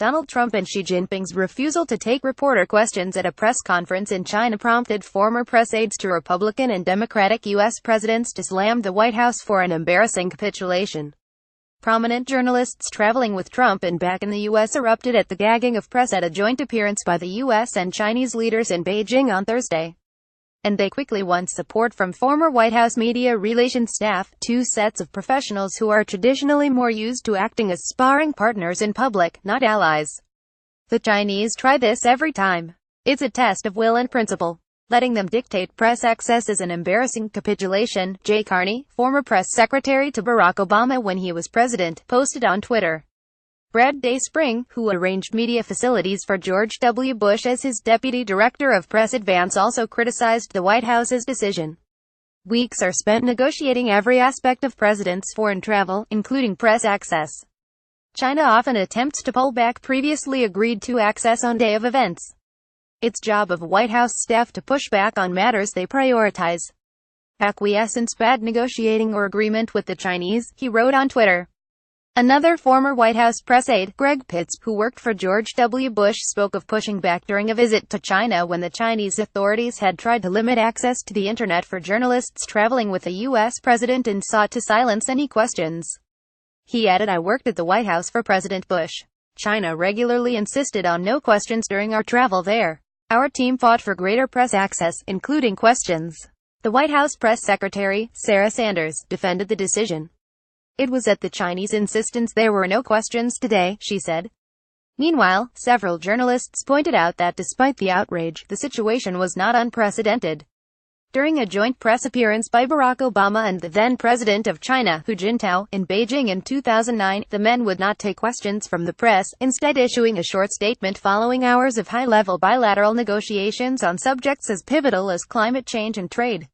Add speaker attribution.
Speaker 1: Donald Trump and Xi Jinping's refusal to take reporter questions at a press conference in China prompted former press aides to Republican and Democratic U.S. presidents to slam the White House for an embarrassing capitulation. Prominent journalists traveling with Trump and back in the U.S. erupted at the gagging of press at a joint appearance by the U.S. and Chinese leaders in Beijing on Thursday. And they quickly won support from former White House media relations staff, two sets of professionals who are traditionally more used to acting as sparring partners in public, not allies. The Chinese try this every time. It's a test of will and principle. Letting them dictate press access is an embarrassing capitulation, Jay Carney, former press secretary to Barack Obama when he was president, posted on Twitter. Brad Dayspring, who arranged media facilities for George W. Bush as his deputy director of press advance, also criticized the White House's decision. Weeks are spent negotiating every aspect of presidents' foreign travel, including press access. China often attempts to pull back previously agreed to access on day of events. It's job of White House staff to push back on matters they prioritize. Acquiescence, bad negotiating or agreement with the Chinese, he wrote on Twitter. Another former White House press aide, Greg Pitts, who worked for George W. Bush, spoke of pushing back during a visit to China when the Chinese authorities had tried to limit access to the internet for journalists traveling with the U.S. president and sought to silence any questions. He added, "I worked at the White House for President Bush. China regularly insisted on no questions during our travel there. Our team fought for greater press access, including questions." The White House press secretary, Sarah Sanders, defended the decision. "It was at the Chinese insistence there were no questions today," she said. Meanwhile, several journalists pointed out that despite the outrage, the situation was not unprecedented. During a joint press appearance by Barack Obama and the then president of China, Hu Jintao, in Beijing in 2009, the men would not take questions from the press, instead issuing a short statement following hours of high-level bilateral negotiations on subjects as pivotal as climate change and trade.